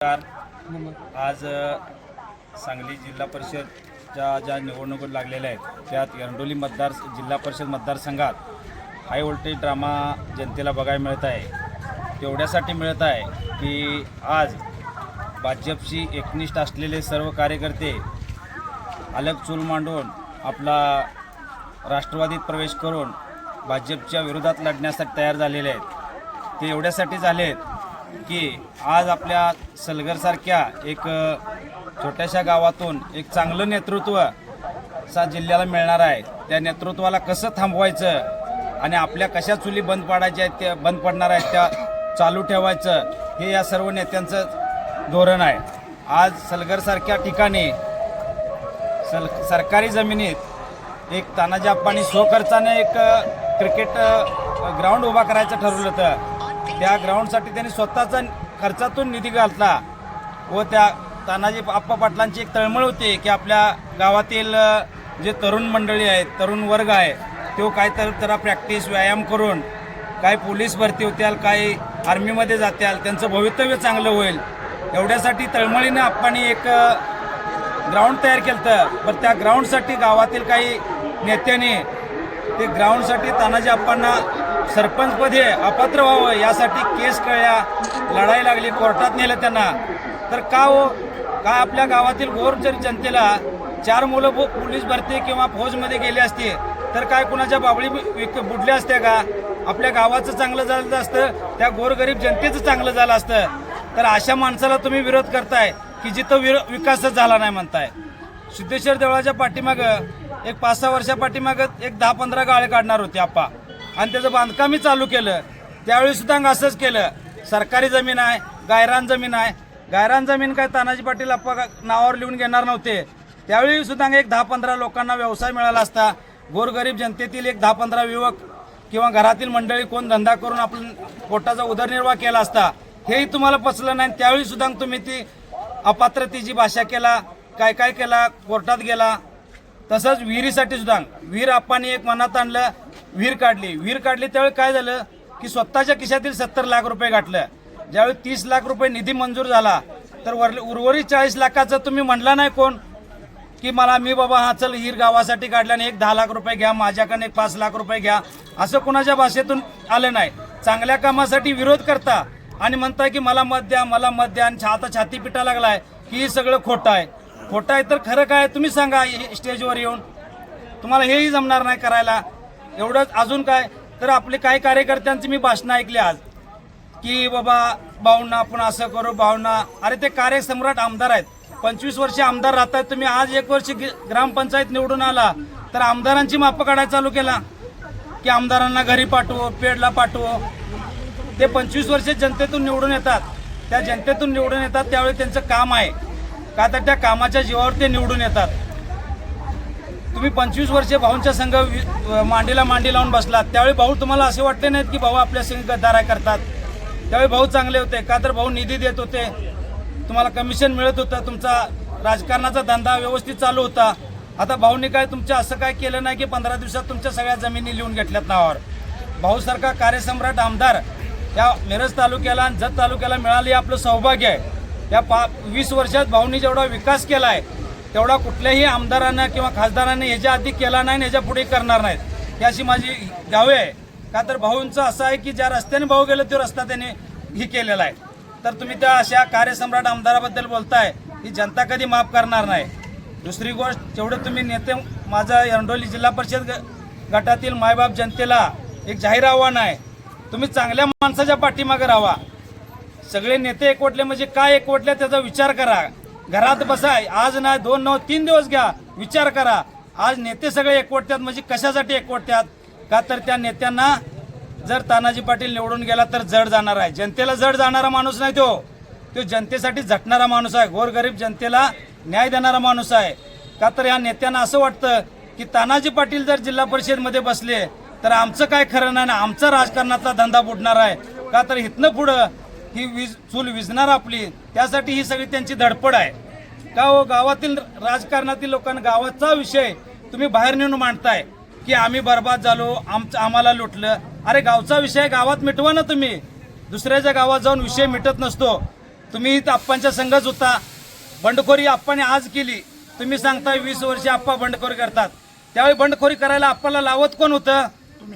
आज सांगली जिल्हा परिषदच्या ज्या निवडणुका लागलेल्या आहेत त्यात एरंडोली जिल्हा परिषद मतदारसंघात हाय व्होल्टेज ड्रामा जनतेला बघायला मिळत आहे। तेवढ्यासाठी मिळत आहे की आज भाजपशी एकनिष्ठ असलेले सर्व कार्यकर्ते अलग चूल मांडून आपला राष्ट्रवादीत प्रवेश करून भाजपच्या विरोधात लढण्यासाठी तयार झालेले आहेत। ते एवढ्यासाठी झालेत की आज आपल्या सलगरसारख्या एक छोट्याशा गावातून एक चांगलं नेतृत्व जिल्ह्याला मिळणार आहे। त्या नेतृत्वाला कसं थांबवायचं आणि आपल्या कशा चुली बंद पाडायच्या आहेत त्या बंद पडणार आहेत त्या चालू ठेवायचं हे या सर्व नेत्यांचं धोरण आहे। आज सलगरसारख्या ठिकाणी सरकारी जमिनीत एक तानाजी आप्पांनी स्वखर्चाने एक क्रिकेट ग्राउंड उभा करायचं ठरवलं होतं। त्या ग्राउंडसाठी त्यांनी स्वतःचा खर्चातून निधी घातला व त्या तानाजी आप्पा पाटलांची एक तळमळ होती की आपल्या गावातील जे तरुण मंडळी आहेत, तरुण वर्ग आहे, तो काय तर त्याला प्रॅक्टिस व्यायाम करून काय पोलीस भरती होत्याल, काय आर्मीमध्ये जात्याल, त्यांचं भवितव्य चांगलं होईल एवढ्यासाठी तळमळीने आप्पांनी एक ग्राउंड तयार केलं होतं। पण त्या ग्राउंडसाठी गावातील काही नेत्यांनी ते ग्राउंडसाठी तानाजी आप्पांना सरपंचपदी अपात्र व्हावं यासाठी केस कळल्या, लढाई लागली, कोर्टात नेलं त्यांना। तर का हो का आपल्या गावातील गोरगरीब जनतेला 4 मुलं पोलीस भरती किंवा फौजमध्ये गेली असती तर काय कुणाच्या बाबळी बुडल्या असत्या का? आपल्या गावाचं चांगलं झालं असतं, त्या गोरगरीब जनतेचं चांगलं झालं असतं। तर अशा माणसाला तुम्ही विरोध करताय की जिथं विकासच झाला नाही म्हणताय। सिद्धेश्वर देवळाच्या पाठीमागं एक 5-6 वर्षा पाठीमागं एक 10-15 गाळे काढणार होते आप्पा आणि त्याचं बांधकामही चालू केलं। त्यावेळी सुद्धा असंच केलं। सरकारी जमीन आहे, गायरान जमीन आहे, गायरान जमीन काय तानाजी पाटील आप्पा नावावर लिहून घेणार नव्हते। त्यावेळी सुद्धा एक 10-15 लोकांना व्यवसाय मिळाला असता। गोरगरीब जनतेतील एक 10-15 युवक किंवा घरातील मंडळी कोण धंदा करून आपण पोटाचा उदरनिर्वाह केला असता। हेही तुम्हाला पचलं नाही। त्यावेळी सुद्धा तुम्ही ती अपात्रतेची भाषा केला, काय काय केला, कोर्टात गेला। तसंच विहिरीसाठी सुद्धा विहीर आप्पांनी एक मनात आणलं, विहीर काढली त्यावेळी काय झालं की स्वतःच्या खिशातील 70 लाख रुपये गाठलं। ज्यावेळी 30 लाख रुपये निधी मंजूर झाला तर उर्वरित 40 लाखाचं तुम्ही म्हणला नाही कोण की मी बाबा हा चल विहीर गावासाठी काढल्याने एक 10 लाख रुपये घ्या, माझ्याकडे एक 5 लाख रुपये घ्या, असं कुणाच्या भाषेतून आलं नाही। चांगल्या कामासाठी विरोध करता आणि म्हणताय की मला मत द्या, मला मत द्या आणि आता छाती पिटा लागलाय की हे सगळं खोटं आहे। खोटं आहे तर खरं काय तुम्ही सांगा स्टेजवर येऊन। तुम्हाला हेही जमणार नाही करायला। एवढंच अजून काय तर आपले काही कार्यकर्त्यांची मी भाषणं ऐकली आज की बाबा भाऊंना आपण असं करू, भाऊंना अरे ते कार्यसम्राट आमदार आहेत, 25 वर्ष आमदार राहतात तुम्ही। आज 1 वर्ष ग्रामपंचायत निवडून आला तर आमदारांची मापं काढायला चालू केला की आमदारांना घरी पाठवू, पेडला पाठवू। ते 25 वर्ष जनतेतून निवडून येतात, त्या जनतेतून निवडून येतात त्यावेळी त्यांचं काम आहे का तर त्या कामाच्या जीवावर ते निवडून येतात। तुम्ही 25 वर्षे भाऊंच्या संघ मांडीला मांडी लावून बसलात त्यावेळी भाऊ तुम्हाला असे वाटले नाहीत की भाऊ आपल्या संघ गद्दारा करतात। त्यावेळी भाऊ चांगले होते का तर भाऊ निधी देत होते, तुम्हाला कमिशन मिळत होतं, तुमचा राजकारणाचा धंदा व्यवस्थित चालू होता। आता भाऊंनी काय तुमच्या असं काय केलं नाही की 15 दिवसात तुमच्या सगळ्या जमिनी लिहून घेतल्यात नावावर। भाऊसारखा कार्यसम्राट आमदार या मिरज तालुक्याला आणि जत तालुक्याला मिळाले आपलं सौभाग्य आहे। या 20 वर्षात भाऊंनी जेवढा विकास केला आहे तेवढा कुठल्याही आमदारानं किंवा खासदाराने ह्याच्या आधी केला नाही, ह्याच्या पुढे करणार नाहीत, ही अशी माझी गावे आहे। का तर भाऊंचं असं आहे की ज्या रस्त्याने भाऊ गेले तो रस्ता त्याने ही केलेला आहे। तर तुम्ही त्या अशा कार्यसम्राट आमदाराबद्दल बोलताय, ही जनता कधी माफ करणार नाही। दुसरी गोष्ट जेवढं तुम्ही नेते, माझा एरंडोली जिल्हा परिषद गटातील मायबाप जनतेला एक जाहीर आव्हान आहे, तुम्ही चांगल्या माणसाच्या पाठीमागे राहा। सगळे नेते एकवटले म्हणजे काय एकवटले त्याचा विचार करा। घरात बसाय आज नाही 2 नाही 3 दिवस घ्या, विचार करा। आज नेते सगळे एकवटतात म्हणजे कशासाठी एकवटतात का तर त्या नेत्यांना जर तानाजी पाटील निवडून गेला तर जड जाणार आहे। जनतेला जड जाणारा माणूस नाही तो जनतेसाठी झटणारा माणूस आहे, गोरगरीब जनतेला न्याय देणारा माणूस आहे। का तर या नेत्यांना असं वाटतं की तानाजी पाटील जर जिल्हा परिषदमध्ये बसले तर आमचं काय खरं नाही, आमचा राजकारणाचा धंदा बुडणार आहे। का तर इथनं पुढं ही चूल विझणार आपली, त्यासाठी ही सगळी त्यांची धडपड आहे। का हो गावातील राजकारणातील लोकांना गावाचा विषय तुम्ही बाहेर नेऊन मांडताय की आम्ही बर्बाद झालो, आम्हाला लुटलं। अरे गावचा विषय गावात मिटवा ना तुम्ही, दुसऱ्याच्या गावात जाऊन विषय मिटत नसतो। तुम्ही इथं आप्पांच्या संघच होता. बंडखोरी आप्पाने आज केली. तुम्ही सांगताय 20 वर्ष आप्पा बंडखोरी करतात. त्यावेळी बंडखोरी करायला आप्पाला लावत कोण होतं?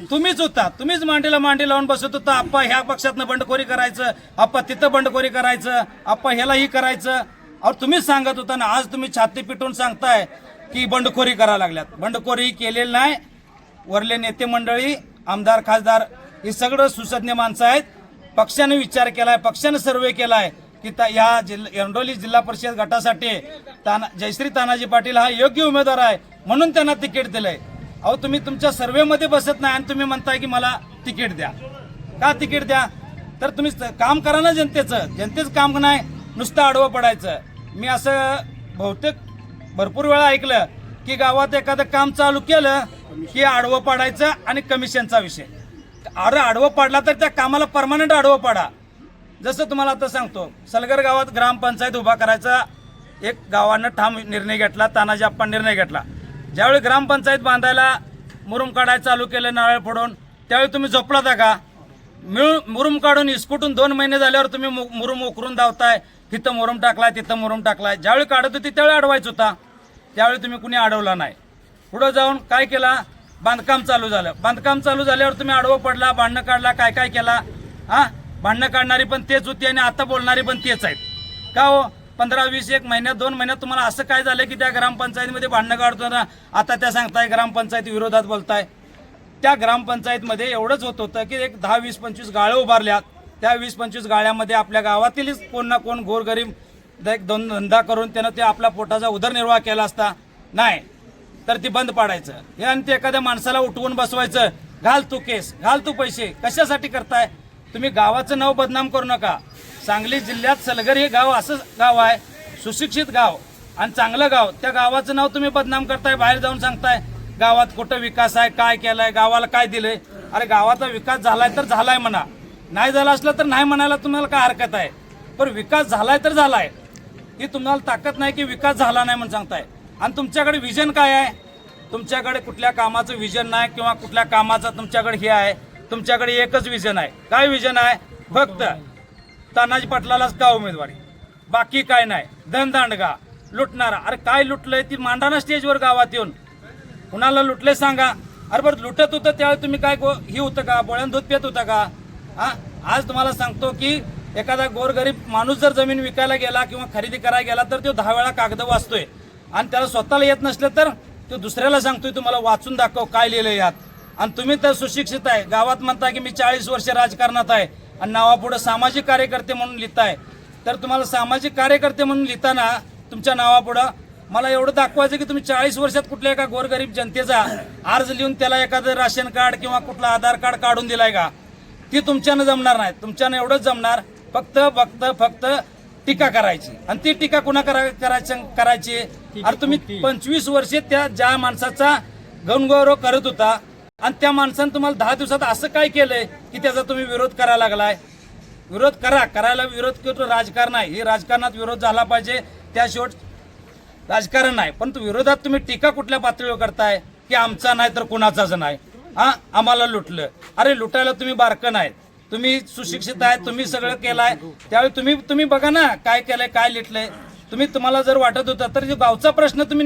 तुम्हीच होता. तुम्हीच मांडीला मांडी लावून बसत होता. आप्पा ह्या पक्षातनं बंडखोरी करायचं, आप्पा तिथं बंडखोरी करायचं, आप्पा ह्यालाही करायचं. और तुम्हीच सांगत होता ना. आज तुम्ही छाती पिटून सांगताय की बंडखोरी करायला लागल्यात. बंडखोरी केलेली नाही. वरले नेते मंडळी, आमदार, खासदार हे सगळं सुसज्ञ माणसं आहेत. पक्षाने विचार केलाय, पक्षाने सर्वे केलाय की या एरंडोली जिल्हा परिषद गटासाठी जयश्री तानाजी पाटील हा योग्य उमेदवार आहे म्हणून त्यांना तिकीट दिलंय. अहो तुम्ही तुमच्या सर्वेमध्ये बसत नाही आणि तुम्ही म्हणताय की मला तिकीट द्या. का तिकीट द्या? तर तुम्ही काम करा ना जनतेचं. जनतेचं काम नाही नुसतं आडवं पडायचं. मी असं बहुतेक भरपूर वेळा ऐकलं की गावात एखादं काम चालू केलं की आडवं पाडायचं आणि कमिशनचा विषय. आडवं पाडला तर त्या कामाला परमनंट आडवं पाडा. जसं तुम्हाला आता सांगतो, सलगर गावात ग्रामपंचायत उभा करायचा एक गावानं ठाम निर्णय घेतला. तानाजी आप्पा निर्णय घेतला. ज्यावेळी ग्रामपंचायत बांधायला मुरुम काढायला चालू केलं नारळ फोडून, त्यावेळी तुम्ही झोपलाता का? मुरुम काढून इसकुटून 2 महिने झाल्यावर तुम्ही मुरुम उकरून धावताय. तिथं मुरुम टाकलाय, तिथं मुरुम टाकलाय. ज्यावेळी काढत होती त्यावेळी अडवायच होता. त्यावेळी तुम्ही कुणी अडवला नाही. पुढं जाऊन काय केला? बांधकाम चालू झालं. बांधकाम चालू झाल्यावर तुम्ही आडवं पडला, भांडणं काढला, काय काय केला. भांडणं काढणारी पण तेच होती आणि आता बोलणारी पण तेच आहेत. का हो? 15-20 एक महिन्यात 2 महिन्यात तुम्हाला असं काय झालं की त्या ग्रामपंचायतीमध्ये भांडणं काढतो ना, आता त्या सांगताय ग्रामपंचायती विरोधात बोलताय. त्या ग्रामपंचायतमध्ये एवढंच होत होतं की एक 10-20-25 गाळ्या उभारल्यात. त्या 20-25 गाळ्यामध्ये आपल्या गावातीलच कोण ना कोण गोरगरीब एक दोन धंदा करून त्यानं ते आपल्या पोटाचा उदरनिर्वाह केला असता. नाही तर ती बंद पाडायचं हे आणि ते एखाद्या माणसाला उठवून बसवायचं. घाल तू केस, घाल तू पैसे. कशासाठी करताय तुम्ही? गावाचं नाव बदनाम करू नका. सांगली जिल्ह्यात सलगर हे गाव असं गाव आहे, सुशिक्षित गाव आणि चांगलं गाव. त्या गावाचं नाव तुम्ही बदनाम करताय. बाहेर जाऊन सांगताय गावात कुठं विकास आहे, काय केलाय, गावाला काय दिलंय. अरे गावाचा विकास झालाय तर झालाय म्हणा, नाही झाला असला तर नाही म्हणायला तुम्हाला काय हरकत आहे. पण विकास झालाय तर झालाय. ही तुम्हाला ताकद नाही की विकास झाला नाही म्हणून सांगताय. आणि तुमच्याकडे विजन काय आहे? तुमच्याकडे कुठल्या कामाचं विजन नाही किंवा कुठल्या कामाचं तुमच्याकडे हे आहे. तुमच्याकडे एकच विजन आहे. काय विजन आहे? फक्त तानाजी पाटलालाच का उमेदवारी, बाकी काय नाही. धनदांडगा लुटणारा. अरे काय लुटलंय ती मांडा ना स्टेजवर गावात येऊन. कुणाला लुटलंय सांगा. अरे बरं लुटत होतं त्यावेळी तुम्ही काय ही होतं का? बोळ्यान दूध पित होता का? आज तुम्हाला सांगतो की एखादा गोरगरीब माणूस जर जमीन विकायला गेला किंवा खरेदी करायला गेला तर तो 10 वेळा कागद वाचतोय आणि त्याला स्वतःला येत नसलं तर तो दुसऱ्याला सांगतोय तुम्हाला वाचून दाखव काय लिहिलंय यात. आणि तुम्ही तर सुशिक्षित आहे. गावात म्हणताय की मी 40 वर्ष राजकारणात आहे आणि नावापुढे सामाजिक कार्यकर्ते म्हणून लिहिताय. तर तुम्हाला सामाजिक कार्यकर्ते म्हणून लिहिताना तुमच्या नावापुढं मला एवढं दाखवायचं की तुम्ही 40 वर्षात कुठल्या एका गोरगरीब जनतेचा अर्ज लिहून त्याला एखादं राशन कार्ड किंवा कुठलं आधार कार्ड काढून दिलाय का? ती तुमच्यानं जमणार नाही. तुमच्यानं एवढंच जमणार फक्त टीका करायची. आणि ती टीका कुणा करायची? अरे तुम्ही 25 वर्षे त्या ज्या माणसाचा गणगौरव करत होता आणि त्या माणसानं तुम्हाला 10 दिवसात असं काय केलंय की त्याचा तुम्ही विरोध करायला लागलाय. विरोध करायला विरोध करतो राजकारण आहे. हे राजकारणात विरोध झाला पाहिजे, त्याशिवाय राजकारण नाही. पण विरोधात तुम्ही टीका कुठल्या पातळीवर करताय की आमचा नाही तर कुणाचाच नाही. आम्हाला लुटलं. अरे लुटायला तुम्ही बारकं नाही. तुम्ही सुशिक्षित आहे, तुम्ही सगळं केलंय. त्यावेळी तुम्ही बघा ना काय केलंय, काय लिटलंय. तुम्हाला जर वाटत होतं तर गावचा प्रश्न तुम्ही